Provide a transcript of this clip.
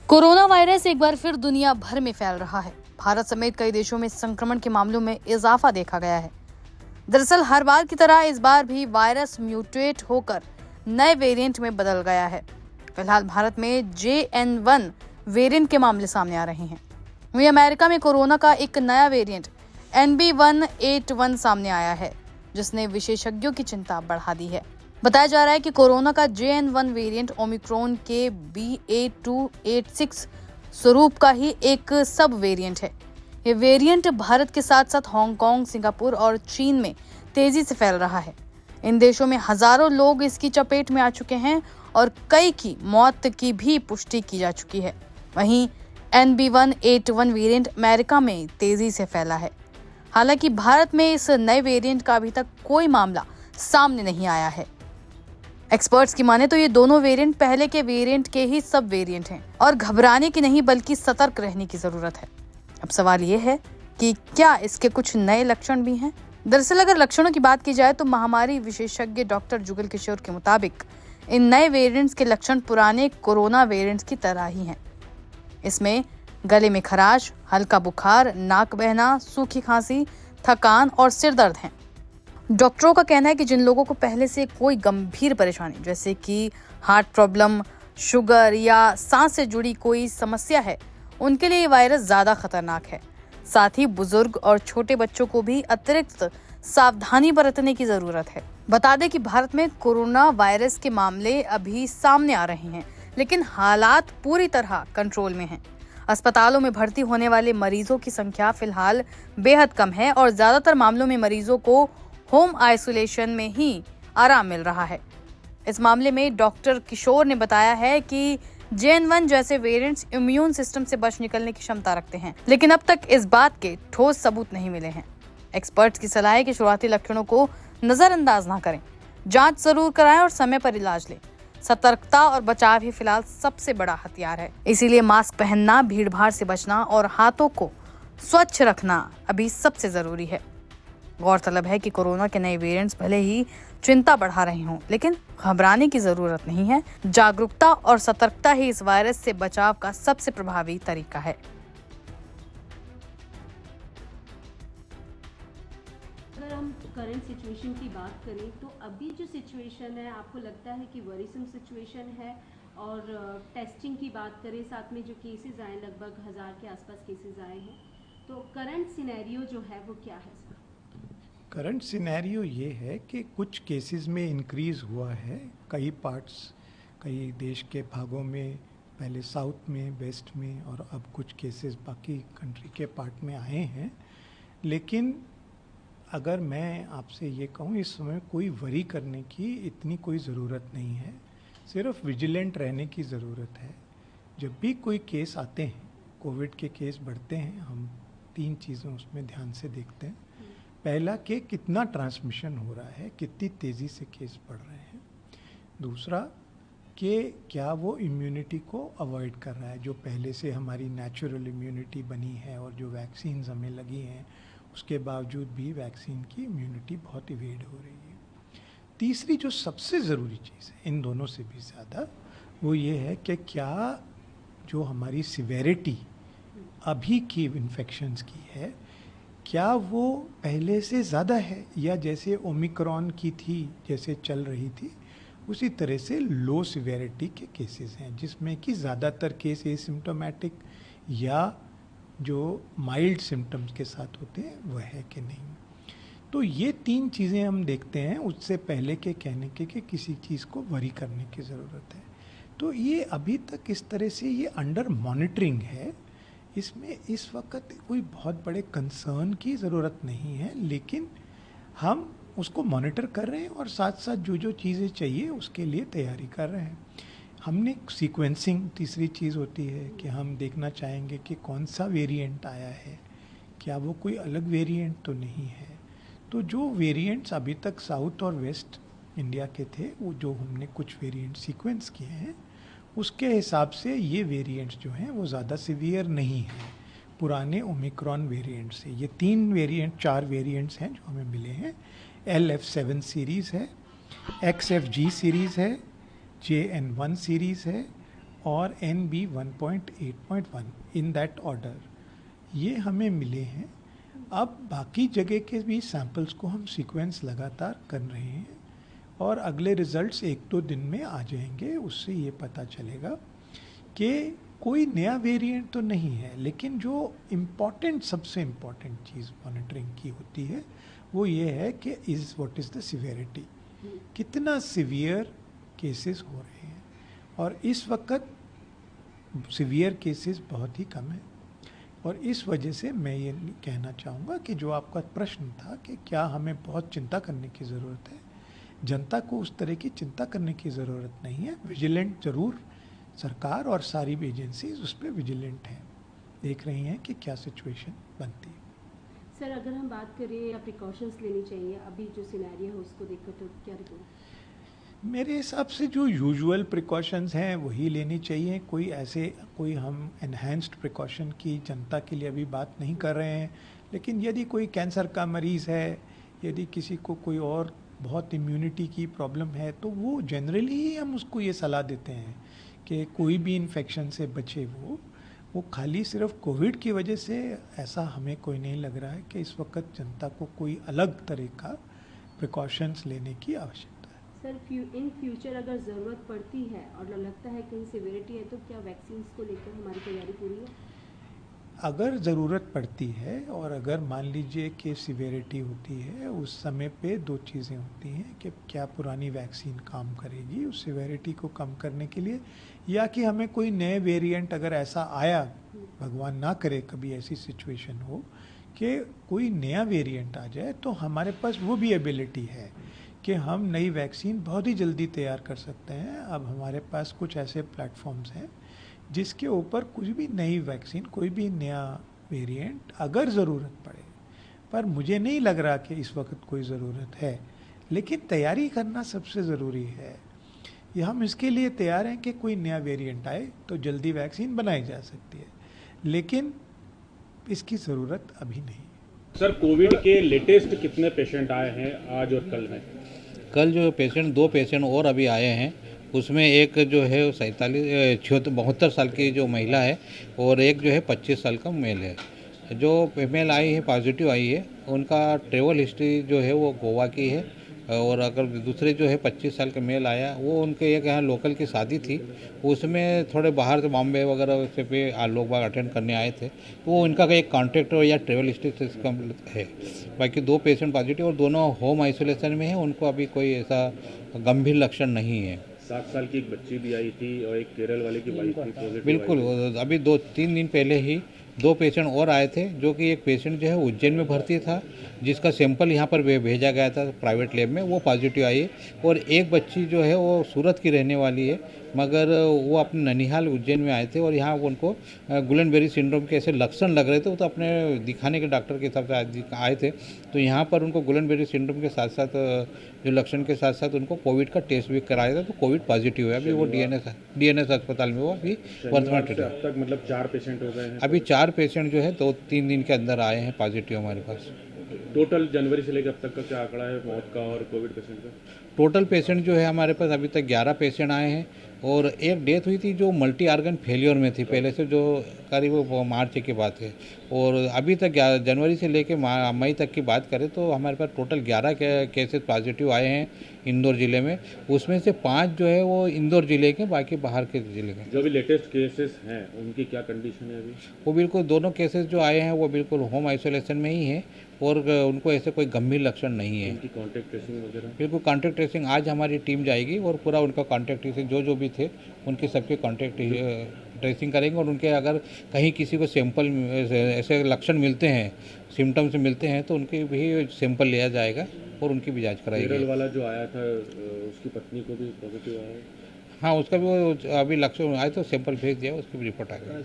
Corona virus एक बार फिर दुनिया भर में फैल रहा है। भारत समेत कई देशों में संक्रमण के मामलों में इजाफा देखा गया है। दरअसल हर बार की तरह इस बार भी वायरस म्यूटेट होकर नए वेरिएंट में बदल गया है। फिलहाल भारत में JN1 वेरिएंट के मामले सामने आ रहे हैं। वहीं अमेरिका में कोरोना का एक नया वेरिएंट NB181 सामने आया है, जिसने विशेषज्ञों की चिंता बढ़ा दी है। बताया जा रहा है कि कोरोना का JN1 वेरिएंट ओमिक्रॉन के BA.2.86 स्वरूप का ही एक सब वेरिएंट है। ये वेरिएंट भारत के साथ साथ हांगकांग, सिंगापुर और चीन में तेजी से फैल रहा है। इन देशों में हजारों लोग इसकी चपेट में आ चुके हैं और कई की मौत की भी पुष्टि की जा चुकी है। वहीं NB181 वेरिएंट अमेरिका में तेजी से फैला है। हालांकि भारत में इस नए वेरिएंट का अभी तक कोई मामला सामने नहीं आया है। एक्सपर्ट्स की माने तो ये दोनों वेरिएंट पहले के वेरिएंट के ही सब वेरिएंट हैं और घबराने की नहीं बल्कि सतर्क रहने की जरूरत है। अब सवाल ये है कि क्या इसके कुछ नए लक्षण भी हैं? दरअसल अगर लक्षणों की बात की जाए तो महामारी विशेषज्ञ डॉक्टर जुगल किशोर के मुताबिक इन नए वेरिएंट्स के लक्षण पुराने कोरोना वेरिएंट्स की तरह ही हैं। इसमें गले में खराश, हल्का बुखार, नाक बहना, सूखी खांसी, थकान और सिर दर्द हैं। डॉक्टरों का कहना है कि जिन लोगों को पहले से कोई गंभीर परेशानी जैसे कि हार्ट प्रॉब्लम, शुगर या सांस से जुड़ी कोई समस्या है, उनके लिए ये वायरस ज्यादा खतरनाक है। साथ ही बुजुर्ग और छोटे बच्चों को भी अतिरिक्त सावधानी बरतने की जरूरत है। बता दें कि भारत में कोरोना वायरस के मामले अभी सामने आ रहे हैं, लेकिन हालात पूरी तरह कंट्रोल में हैं। अस्पतालों में भर्ती होने वाले मरीजों की संख्या फिलहाल बेहद कम है और ज्यादातर मामलों में मरीजों को होम आइसोलेशन में ही आराम मिल रहा है। इस मामले में डॉक्टर किशोर ने बताया है कि JN1 जैसे वेरिएंट्स इम्यून सिस्टम से बच निकलने की क्षमता रखते हैं, लेकिन अब तक इस बात के ठोस सबूत नहीं मिले हैं। एक्सपर्ट्स की सलाह है कि शुरुआती लक्षणों को नजरअंदाज ना करें, जांच जरूर कराएं और समय पर इलाज लें। सतर्कता और बचाव ही फिलहाल सबसे बड़ा हथियार है। इसीलिए मास्क पहनना, भीड़-भाड़ से बचना और हाथों को स्वच्छ रखना अभी सबसे जरूरी है। गौरतलब है कि कोरोना के नए वेरिएंट्स भले ही चिंता बढ़ा रहे हों, लेकिन घबराने की जरूरत नहीं है। जागरूकता और सतर्कता ही इस वायरस से बचाव का सबसे प्रभावी तरीका है। अगर हम करंट सिचुएशन की बात करें तो अभी जो सिचुएशन है, आपको लगता है कि वरीसम सिचुएशन है? और टेस्टिंग की बात करें, साथ में जो केसेस आए, लगभग 1000 के आसपास केसेस आए हैं, तो करंट सिनेरियो जो है वो क्या है इसका? करंट सिनेरियो ये है कि कुछ केसेस में इंक्रीज़ हुआ है। कई पार्ट्स, कई देश के भागों में, पहले साउथ में, वेस्ट में, और अब कुछ केसेस बाकी कंट्री के पार्ट में आए हैं। लेकिन अगर मैं आपसे ये कहूँ, इस समय कोई वरी करने की इतनी कोई ज़रूरत नहीं है। सिर्फ विजिलेंट रहने की ज़रूरत है। जब भी कोई केस आते हैं, कोविड के केस बढ़ते हैं, हम 3 चीज़ें उसमें ध्यान से देखते हैं। पहला कि कितना ट्रांसमिशन हो रहा है, कितनी तेज़ी से केस बढ़ रहे हैं। दूसरा कि क्या वो इम्यूनिटी को अवॉइड कर रहा है, जो पहले से हमारी नेचुरल इम्यूनिटी बनी है और जो वैक्सीन्स हमें लगी हैं, उसके बावजूद भी वैक्सीन की इम्यूनिटी बहुत इवेड हो रही है। तीसरी जो सबसे ज़रूरी चीज़ है, इन दोनों से भी ज़्यादा, वो ये है कि क्या जो हमारी सिवेरिटी अभी की इन्फेक्शंस की है, क्या वो पहले से ज़्यादा है, या जैसे ओमिक्रॉन की थी, जैसे चल रही थी, उसी तरह से लो सिवेरिटी के केसेस हैं, जिसमें कि ज़्यादातर केस एसिम्प्टोमेटिक या जो माइल्ड सिम्टम्स के साथ होते हैं वह है कि नहीं। तो ये 3 चीज़ें हम देखते हैं उससे पहले के कहने के कि किसी चीज़ को वरी करने की ज़रूरत है। तो ये अभी तक इस तरह से ये अंडर मॉनिटरिंग है। इसमें इस वक्त कोई बहुत बड़े कंसर्न की ज़रूरत नहीं है, लेकिन हम उसको मॉनिटर कर रहे हैं और साथ साथ जो जो चीज़ें चाहिए उसके लिए तैयारी कर रहे हैं। हमने सीक्वेंसिंग, तीसरी चीज़ होती है कि हम देखना चाहेंगे कि कौन सा वेरिएंट आया है, क्या वो कोई अलग वेरिएंट तो नहीं है। तो जो वेरिएंट्स अभी तक साउथ और वेस्ट इंडिया के थे, वो जो हमने कुछ वेरिएंट सीक्वेंस किए हैं, उसके हिसाब से ये वेरिएंट्स जो हैं वो ज़्यादा सीवियर नहीं हैं पुराने ओमिक्रॉन वेरिएंट से। ये 4 वेरिएंट्स हैं जो हमें मिले हैं। LF7 सीरीज़ है, XFG सीरीज़ है, JN1 सीरीज़ है और NB 1.8.1 इन दैट ऑर्डर, ये हमें मिले हैं। अब बाकी जगह के भी सैंपल्स को हम सीक्वेंस लगातार कर रहे हैं और अगले रिजल्ट्स 1-2 दिन में आ जाएंगे। उससे ये पता चलेगा कि कोई नया वेरिएंट तो नहीं है, लेकिन जो सबसे इम्पॉर्टेंट चीज़ मॉनिटरिंग की होती है वो ये है कि व्हाट इज़ द सिवियरिटी, कितना सिवियर केसेस हो रहे हैं। और इस वक्त सिवियर केसेस बहुत ही कम है और इस वजह से मैं ये कहना चाहूँगा कि जो आपका प्रश्न था कि क्या हमें बहुत चिंता करने की ज़रूरत है, जनता को उस तरह की चिंता करने की ज़रूरत नहीं है। विजिलेंट ज़रूर सरकार और सारी एजेंसीज उस पर विजिलेंट हैं, देख रही हैं कि क्या सिचुएशन बनती है। सर, अगर हम बात करें या प्रिकॉशंस लेनी चाहिए अभी जो सिनेरियो है उसको देखकर, तो क्या रिपोर्ट? मेरे हिसाब से जो यूजुअल प्रिकॉशंस हैं वही लेनी चाहिए। कोई हम एनहेंस्ड प्रिकॉशन की जनता के लिए अभी बात नहीं कर रहे हैं, लेकिन यदि कोई कैंसर का मरीज़ है, यदि किसी को कोई और बहुत इम्यूनिटी की प्रॉब्लम है, तो वो जनरली ही हम उसको ये सलाह देते हैं कि कोई भी इन्फेक्शन से बचे। वो खाली सिर्फ कोविड की वजह से ऐसा हमें कोई नहीं लग रहा है कि इस वक्त जनता को कोई अलग तरह का प्रिकॉशंस लेने की आवश्यकता है। सर, इन फ्यूचर अगर ज़रूरत पड़ती है और लगता है कहीं सिवियरिटी है, तो क्या वैक्सीन को लेकर हमारी तैयारी पूरी है? अगर ज़रूरत पड़ती है और अगर मान लीजिए कि सिवियरिटी होती है, उस समय पे 2 चीज़ें होती हैं कि क्या पुरानी वैक्सीन काम करेगी उस सिवियरिटी को कम करने के लिए, या कि हमें कोई नए वेरिएंट अगर ऐसा आया, भगवान ना करे कभी ऐसी सिचुएशन हो कि कोई नया वेरिएंट आ जाए, तो हमारे पास वो भी एबिलिटी है कि हम नई वैक्सीन बहुत ही जल्दी तैयार कर सकते हैं। अब हमारे पास कुछ ऐसे प्लेटफॉर्म्स हैं जिसके ऊपर कुछ भी नई वैक्सीन, कोई भी नया वेरिएंट अगर ज़रूरत पड़े, पर मुझे नहीं लग रहा कि इस वक्त कोई ज़रूरत है, लेकिन तैयारी करना सबसे ज़रूरी है। ये हम इसके लिए तैयार हैं कि कोई नया वेरिएंट आए तो जल्दी वैक्सीन बनाई जा सकती है, लेकिन इसकी ज़रूरत अभी नहीं। सर, कोविड के लेटेस्ट कितने पेशेंट आए हैं आज और कल में? कल जो पेशेंट 2 पेशेंट और अभी आए हैं, उसमें एक जो है 72 साल की जो महिला है और एक जो है 25 साल का मेल है। जो फीमेल आई है पॉजिटिव आई है, उनका ट्रेवल हिस्ट्री जो है वो गोवा की है। और अगर दूसरे जो है 25 साल का मेल आया, वो उनके एक यहाँ लोकल की शादी थी, उसमें थोड़े बाहर से बॉम्बे वगैरह से पे लोग बाग अटेंड करने आए थे, तो वो इनका एक कॉन्टैक्ट या ट्रेवल हिस्ट्री से इसका है। बाकी 2 पेशेंट पॉजिटिव और दोनों होम आइसोलेशन में है, उनको अभी कोई ऐसा गंभीर लक्षण नहीं है। 7 साल की एक बच्ची भी आई थी और एक केरल वाले की वाइफ थी पॉजिटिव। बिल्कुल, अभी 2-3 दिन पहले ही 2 पेशेंट और आए थे, जो कि एक पेशेंट जो है उज्जैन में भर्ती था, जिसका सैंपल यहाँ पर भेजा गया था प्राइवेट लैब में, वो पॉजिटिव आई है। और एक बच्ची जो है वो सूरत की रहने वाली है, मगर वो अपने ननिहाल उज्जैन में आए थे और यहाँ उनको गुलेनबेरी सिंड्रोम के ऐसे लक्षण लग रहे थे, वो तो अपने दिखाने के डॉक्टर के हिसाब से आए थे। तो यहाँ पर उनको गुलेनबेरी सिंड्रोम के साथ साथ जो लक्षण के साथ साथ उनको कोविड का टेस्ट भी कराया था, तो कोविड पॉजिटिव है। अभी वो डीएनएस अस्पताल में वो अभी वर्तमान अब तक मतलब 4 पेशेंट हो गए हैं। अभी 4 पेशेंट जो है 2-3 दिन के अंदर आए हैं पॉजिटिव हमारे पास। टोटल जनवरी से लेकर अब तक का क्या आंकड़ा है मौत का और कोविड पेशेंट का? टोटल पेशेंट जो है हमारे पास अभी तक 11 पेशेंट आए हैं और एक डेथ हुई थी जो मल्टी आर्गन फेलियर में थी पहले से, जो करीब मार्च की बात है। और अभी तक जनवरी से लेकर मई तक की बात करें तो हमारे पास टोटल 11 केसेस पॉजिटिव आए हैं इंदौर ज़िले में। उसमें से 5 जो है वो इंदौर ज़िले के, बाकी बाहर के ज़िले के। जो भी लेटेस्ट केसेस हैं उनकी क्या कंडीशन है अभी? वो बिल्कुल दोनों केसेस जो आए हैं वो बिल्कुल होम आइसोलेशन में ही है और उनको ऐसे कोई गंभीर लक्षण नहीं है। उनकी कॉन्टैक्ट ट्रेसिंग वगैरह? बिल्कुल कॉन्टैक्ट ट्रेसिंग आज हमारी टीम जाएगी और पूरा उनका कॉन्टैक्ट ट्रेसिंग जो भी थे उनके सबके कॉन्टैक्ट ट्रेसिंग करेंगे और उनके अगर कहीं किसी को सैंपल ऐसे लक्षण मिलते हैं, सिम्टम्स मिलते हैं, तो उनके भी सैंपल लिया जाएगा और उनकी भी जाँच कराई केरल वाला जो आया था उसकी पत्नी को भी पॉजिटिव आया है? हाँ, उसका भी वो अभी लक्षण आए तो सैंपल भेज दिया, उसकी भी रिपोर्ट आ गई।